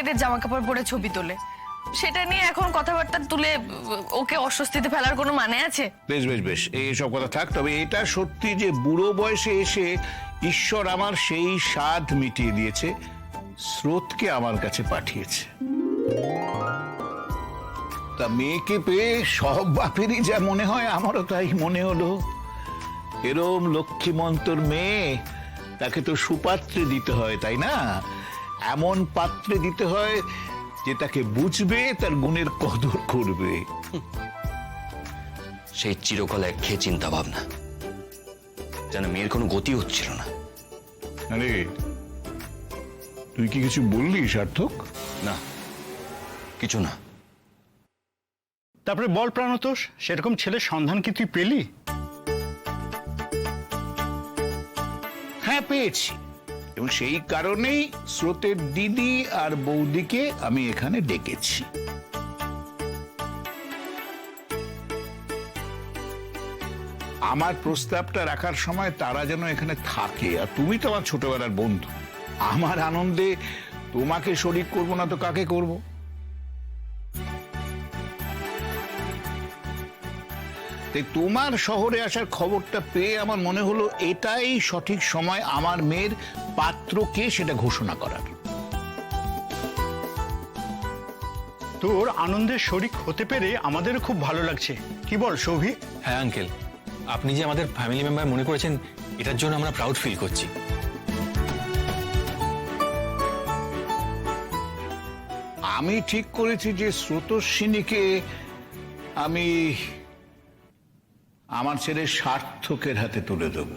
বাইরের জামা কাপড় পরে ছবি তোলে, সেটা নিয়ে এখন কথাবার্তা তুলে ওকে অস্বস্তিতে ফেলার কোনো মানে আছে? বেশ বেশ বেশ, এইসব কথা থাক। তবে এটা সত্যি যে বুড়ো বয়সে এসে ঈশ্বর আমার সেই স্বাদ মিটিয়ে দিয়েছে, স্রোতকে আমার কাছে পাঠিয়েছে। তা মেয়েকে পেয়ে সব বাপেরই যা মনে হয়, আমারও তাই মনে হলো। এরম লক্ষ্মীমন্তর মেয়ে, তাকে তো সুপাত্রে দিতে হয়, তাই না? এমন পাত্রে দিতে হয় যে তাকে বুঝবে, তার গুণের কদর করবে। সেই চিরকাল একঘেয়ে চিন্তা ভাবনা, যেন মেয়ের কোনো গতি হচ্ছিল না। আরে তুই কি কিছু বললি সার্থক? না, কিছু না। তারপরে বল প্রাণতোষ, সেরকম ছেলের সন্ধান কি তুই পেলি? হ্যাঁ, পেয়েছি। এবং সেই কারণেই স্রোতের দিদি আর বৌদিকে আমি এখানে ডেকেছি। আমার প্রস্তাবটা রাখার সময় তারা যেন এখানে থাকে। আর তুমি তো আমার ছোটবেলার বন্ধু, আমার আনন্দে তোমাকে শরিক করব না তো কাকে করব? তাই তোমার শহরে আসার খবরটা পেয়ে আমার মনে হলো এটাই সঠিক সময় আমার মেয়ের পাত্রকে সেটা ঘোষণা করার। তোর আনন্দের শরিক হতে পেরে আমাদেরও খুব ভালো লাগছে। কি বল সৌভি? হ্যাঁ আঙ্কেল, আপনি যে আমাদের ফ্যামিলি মেম্বার মনে করেছেন, এটার জন্য আমরা প্রাউড ফিল করছি। আমি ঠিক করেছি যে স্রোতস্বিনীকে আমি আমার ছেলে সার্থকের হাতে তুলে দেব।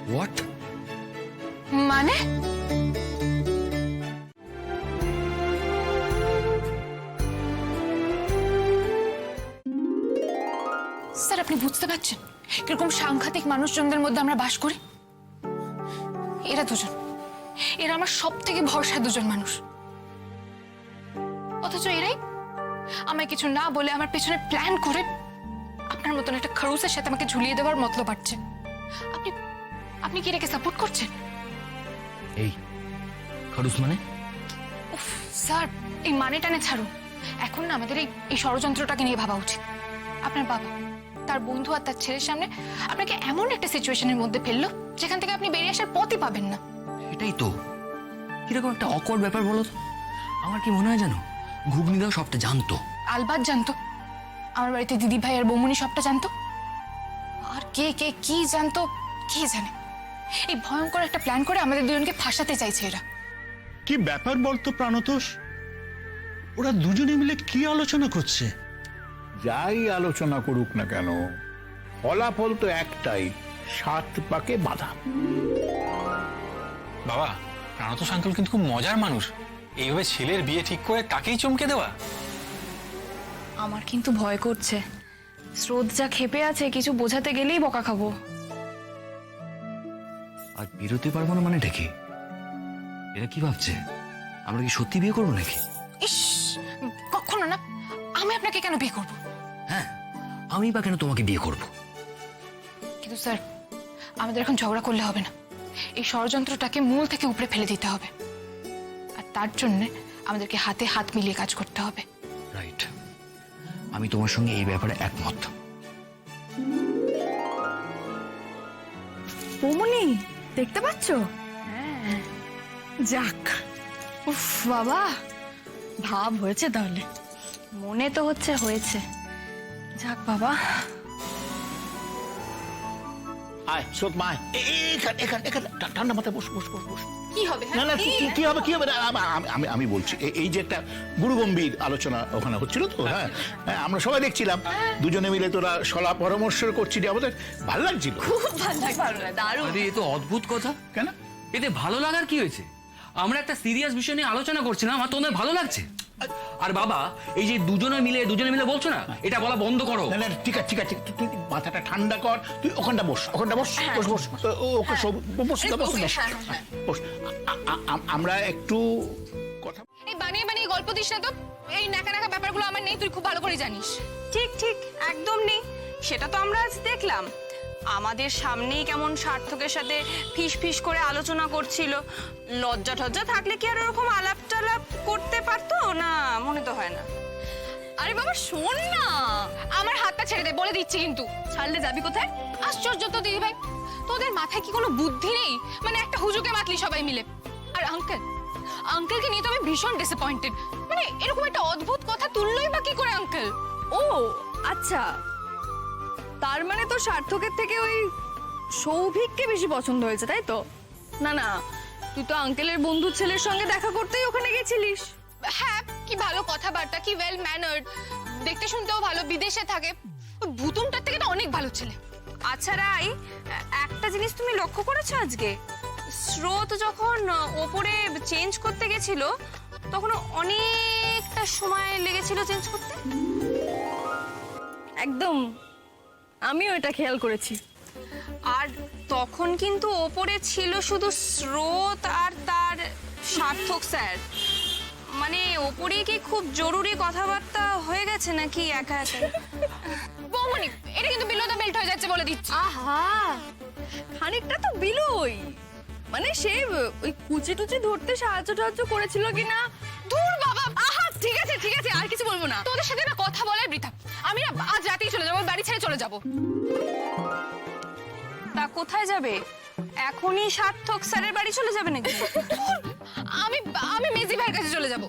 হোয়াট? মানে স্যার, আপনি বুঝতে পারছেন কিরকম সাংঘাতিক মানুষজনদের মধ্যে আমরা বাস করি? এরা দুজন, এরা আমার সব থেকে ভরসা দুজন মানুষ, অথচ এরাই আমায় কিছু না বলে আমার পেছনে প্ল্যান করে আপনার মতন একটা খরুসের সাথে আমাকে ঝুলিয়ে দেওয়ার মতলব পাচ্ছে। আপনি আপনি কি এটাকে সাপোর্ট করছেন? এই খরুস মানে? উফ স্যার, এই মানে টানে ছাড়ুন। এখন না আমাদের এই ষড়যন্ত্রটাকে নিয়ে ভাবা উচিত। আপনার বাবা তার বন্ধু আর তার ছেলের সামনে আপনাকে এমন একটা সিচুয়েশনের মধ্যে ফেললো যেখান থেকে আপনি বেরিয়ে আসার পথই পাবেন না। এটাই তো কিরকম একটা অকওয়ার্ড ব্যাপার বলো তো। আমার কি মনে হয় জানো, ঘুগনি দাও সবটা জানতো। আলবাত জানতো, আমার বাড়িতে দিদি ভাই আর বৌমনি সবটা জানতো। আর কে কে কি জানতো কে জানে। এই ভয়ঙ্কর একটা প্ল্যান করে আমাদের দুজনকে ফাঁসাতে চাইছে এরা। কি ব্যাপার বলতো প্রাণতোষ? ওরা দুজনে মিলে কি আলোচনা করছে? যাই আলোচনা করুক না কেন, ফলাফল তো একটাই, 7 পাকে বাধা। বাবা, প্রাণতোষ আঙ্কেল কিন্তু খুব মজার মানুষ। এইভাবে ছেলের বিয়ে ঠিক করে তাকেই চমকে দেওয়া। আমার কিন্তু ভয় করছে, স্রোত যা ক্ষেপে আছে, কিছু বোঝাতে গেলেই বকা খাবো। আর বেরোতে পারবো না মানে ডেকে? এরা কি ভাবছে আমরা কি সত্যি বিয়ে করবো নাকি? ইস, কখনো না। আমি আপনাকে কেন বিয়ে করবো? হ্যাঁ, আমি বা কেন তোমাকে বিয়ে করব? কিন্তু স্যার, আমাদের এখন ঝগড়া করলে হবে না। এই ষড়যন্ত্রটাকে মূল থেকে উপরে ফেলে দিতে হবে। আর তার জন্য আমাদেরকে হাতে হাত মিলিয়ে কাজ করতে হবে। রাইট, আমি তোমার সঙ্গে এই ব্যাপারে একমত। বৌমনি, দেখতে পাচ্ছ? যাক, উফ বাবা, ভাব হয়েছে তাহলে। মনে তো হচ্ছে হয়েছে। যাক বাবা। আয় স্রোত, মা এখানে এখানে এখানে ঠান্ডা মাথায় বস বস বস বস। কি হবে? না না, কি হবে কি হবে? আমি বলছি, এই যে একটা গুরুগম্ভীর আলোচনা ওখানে হচ্ছিল তো, হ্যাঁ আমরা সবাই দেখছিলাম, দুজনে মিলে তোরা সলা পরামর্শ করছিলি, আমাদের ভালো লাগছিল। খুব ভালো লাগে, দারুণ। আরে এ তো অদ্ভুত কথা। কেন? এতে ভালো লাগার কি হয়েছে? আমরা একটা সিরিয়াস বিষয় নিয়ে আলোচনা করছিলাম আর তোমাদের ভালো লাগছে। আর বাবা, এই যে দুজনে মিলে বলছো না, এটা বলা বন্ধ করো। না না, ঠিক আছে ঠিক আছে, তুই মাথাটা ঠান্ডা কর, তুই ওখানটা বস, ওখানটা বস বস বস, ওকে সব বস বস বস। আমরা একটু কথা এই বানিয়ে বানিয়ে গল্প দিস না তো। এই নাকা নাকা ব্যাপারগুলো আমার নেই, তুই খুব ভালো করে জানিস। ঠিক ঠিক একদম নেই, সেটা তো আমরা আজ দেখলাম। আমাদের সামনেই কেমন সার্থকের সাথে ফিস ফিস করে আলোচনা করছিল। লজ্জা টজ্জা থাকলে কি আর ওরকম আলাপ টালাপ করতে পারতো না? মনে তো হয় না। আরে বাবা শোন না, আমার হাতটা ছেড়ে দে বলে দিচ্ছি কিন্তু। ছাড়লে যাবি কোথায়? আশ্চর্য তো দিদি ভাই, তোদের মাথায় কি কোনো বুদ্ধি নেই? মানে একটা হুজুকে মাতলি সবাই মিলে। আর আঙ্কেলকে নিয়ে তো আমি ভীষণ ডিসঅ্যাপয়েন্টেড। মানে এরকম একটা অদ্ভুত কথা তুললোই বা কি করে আঙ্কেল? ও আচ্ছা, তার মানে তো সার্থকের থেকে ওই সৌভিককে বেশি পছন্দ হয়েছে, তাই তো? না না, তুই তো আঙ্কেলের বন্ধুর ছেলের সঙ্গে দেখা করতেই ওখানে গেছিলিস। হ্যাঁ, কি ভালো কথাবার্তা, কি ওয়েল ম্যানার্ড, দেখতে শুনতেও ভালো, বিদেশে থাকে। ওই ভুতুমটার থেকে তো অনেক ভালো ছেলে। আচ্ছা রাই, একটা জিনিস তুমি লক্ষ্য করেছো আজকে? স্রোত যখন ওপরে চেঞ্জ করতে গেছিল তখন অনেকটা সময় লেগেছিল চেঞ্জ করতে। একদম, আমিও এটা খেয়াল করেছি। আর তখন কিন্তু ওপরে ছিল শুধু স্রোত আর তার সার্থক স্যার। মানে ওপরে কি খুব জরুরি কথাবার্তা হয়ে গেছে নাকি একা একা? বৌমনি, এটা কিন্তু বিলো দ্য বেল্ট হয়ে যাচ্ছে বলে দিচ্ছি। আহা, খানিকটা তো বিলোই। মানে সে ওই কুচি টুচি ধরতে সাহায্য করেছিল কিনা। দূর বাবা, আহা, ঠিক আছে ঠিক আছে, আর কিছু বলবো না। তোদের সাথে না কথা বলার বৃথা। আমি না আজ রাতেই চলে যাবো, বাড়ি ছেড়ে চলে যাবো। তা কোথায় যাবে? এখনই সার্থক স্যারের বাড়ি চলে যাবে নাকি? আমি আমি মেজি ভাইয়ের কাছে চলে যাবো।